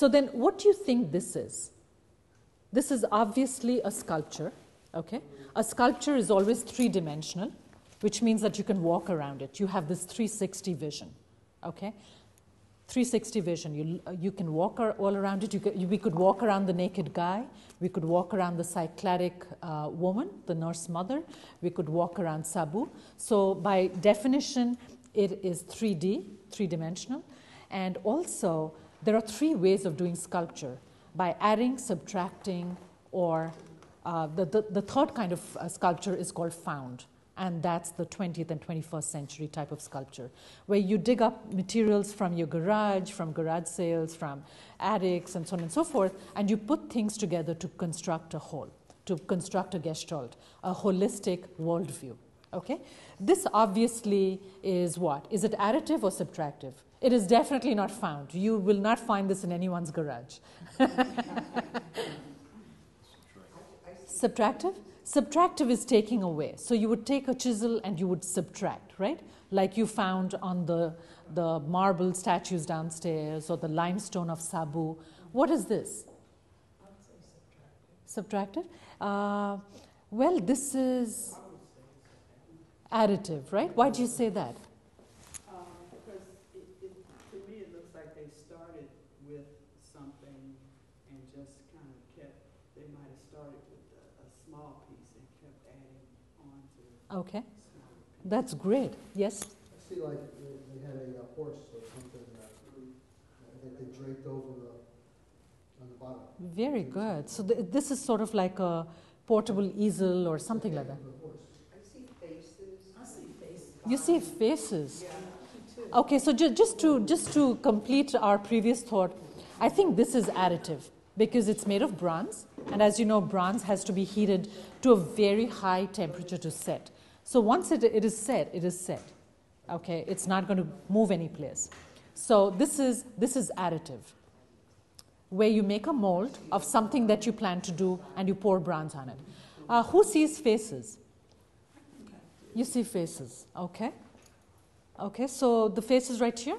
So then what do you think this is? This is obviously a sculpture, okay? A sculpture is always three-dimensional, which means that you can walk around it. You have this 360 vision, okay? 360 vision. You can walk all around it. We could walk around the naked guy. We could walk around the cycladic woman, the nurse mother. We could walk around Sabu. So by definition, it is 3D, three-dimensional. And also, there are three ways of doing sculpture: by adding, subtracting, or the third kind of sculpture is called found. And that's the 20th and 21st century type of sculpture, where you dig up materials from your garage, from garage sales, from attics, and so on and so forth, and you put things together to construct a whole, to construct a gestalt, a holistic worldview. Okay? This obviously is what? Is it additive or subtractive? It is definitely not found. You will not find this in anyone's garage. Subtractive? Subtractive is taking away. So you would take a chisel and you would subtract, right? Like you found on the marble statues downstairs or the limestone of Sabu. What is this? I would say subtractive. Subtractive? Well, this is additive, right? Why do you say that? Because to me it looks like they started with something and just kind of kept, they might have started with a small piece and kept adding on to Okay, smaller pieces. that's great. Yes? I see like they had a horse or something that they draped over on the bottom. Very good. So this is sort of like a portable easel or something like that. I see faces. I see faces. You see faces. Yeah, me too. Okay, so just to complete our previous thought, I think this is additive because it's made of bronze, and as you know, bronze has to be heated to a very high temperature to set. So once it is set, it is set. Okay, it's not going to move any place. So this is additive, where you make a mold of something that you plan to do and you pour bronze on it. Who sees faces? You see faces, okay. Okay, so the face is right here?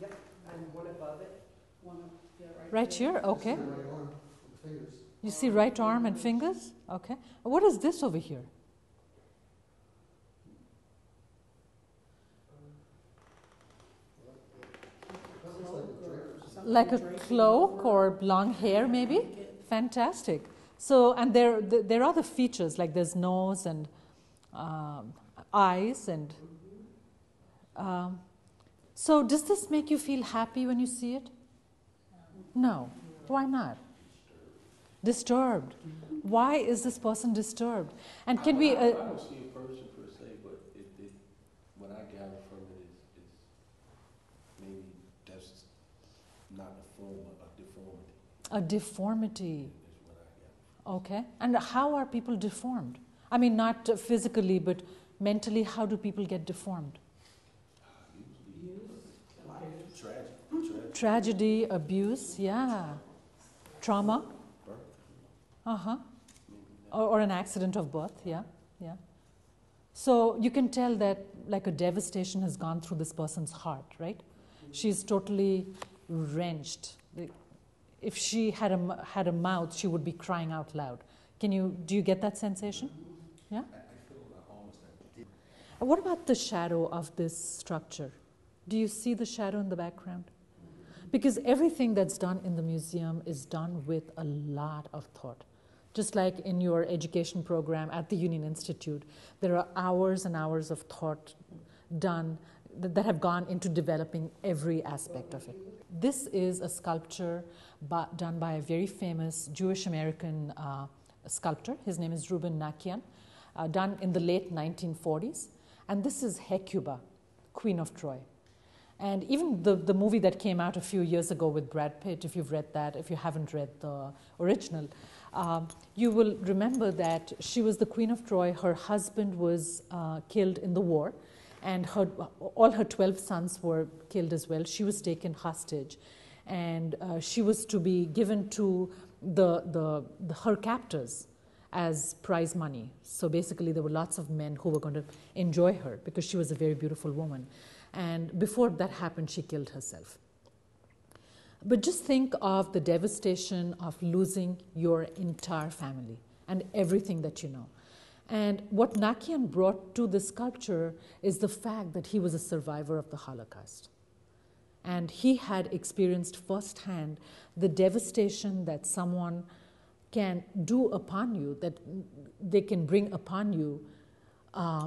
Yep, and one above it. One up, yeah, Right here, okay. Right arm and fingers. You see right arm and fingers? Okay. What is this over here? That looks like a drape. Like a cloak or long hair, maybe? Fantastic. So, and there are other features, like there's nose and eyes. And so does this make you feel happy when you see it? No. Why not? Disturbed. Why is this person disturbed? And can we... I don't see a person per se, but what I gather from it is maybe that's not a form of a deformity. A deformity. Is what I gather. Okay. And how are people deformed? I mean, not physically, but mentally, how do people get deformed? Usually, Tragedy, abuse, yeah. Trauma. birth. Uh-huh. Or an accident of birth, yeah, yeah. So you can tell that like a devastation has gone through this person's heart, right? She's totally wrenched. If she had a mouth, she would be crying out loud. Do you get that sensation? Yeah? I feel almost like What about the shadow of this structure? Do you see the shadow in the background? Because everything that's done in the museum is done with a lot of thought. Just like in your education program at the Union Institute, there are hours and hours of thought done that have gone into developing every aspect of it. This is a sculpture done by a very famous Jewish-American sculptor. His name is Reuben Nakian, done in the late 1940s. And this is Hecuba, Queen of Troy. And even the movie that came out a few years ago with Brad Pitt, if you've read that, if you haven't read the original, you will remember that she was the Queen of Troy. Her husband was killed in the war, and all her 12 sons were killed as well. She was taken hostage, and she was to be given to her captors as prize money. So basically there were lots of men who were going to enjoy her because she was a very beautiful woman. And before that happened, she killed herself. But just think of the devastation of losing your entire family and everything that you know. And what Nakian brought to the sculpture is the fact that he was a survivor of the Holocaust. And he had experienced firsthand the devastation that someone can do upon you, that they can bring upon you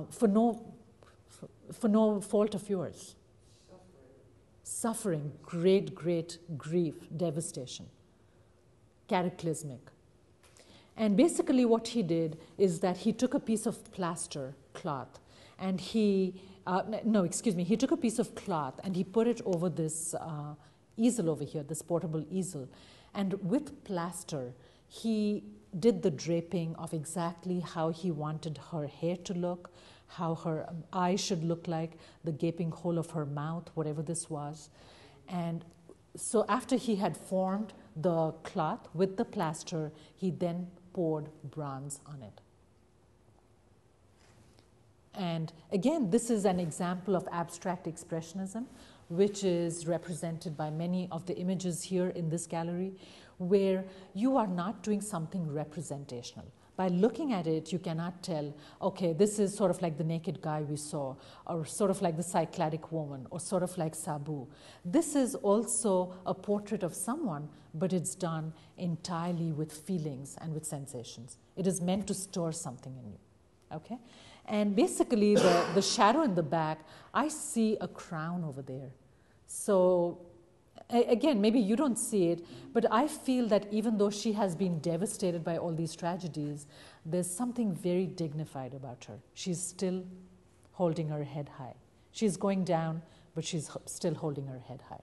for no fault of yours. Suffering, great grief, devastation, cataclysmic. And basically what he did is that he took a piece of plaster cloth and he took a piece of cloth and he put it over this easel over here, this portable easel. And with plaster, he did the draping of exactly how he wanted her hair to look, how her eyes should look like, the gaping hole of her mouth, whatever this was. And so after he had formed the cloth with the plaster, he then poured bronze on it. And again, this is an example of abstract expressionism, which is represented by many of the images here in this gallery, where you are not doing something representational. By looking at it, you cannot tell, okay, this is sort of like the naked guy we saw, or sort of like the Cycladic woman, or sort of like Sabu. This is also a portrait of someone, but it's done entirely with feelings and with sensations. It is meant to stir something in you, okay? And basically, the shadow in the back, I see a crown over there. So again, maybe you don't see it, but I feel that even though she has been devastated by all these tragedies, there's something very dignified about her. She's still holding her head high. She's going down, but she's still holding her head high.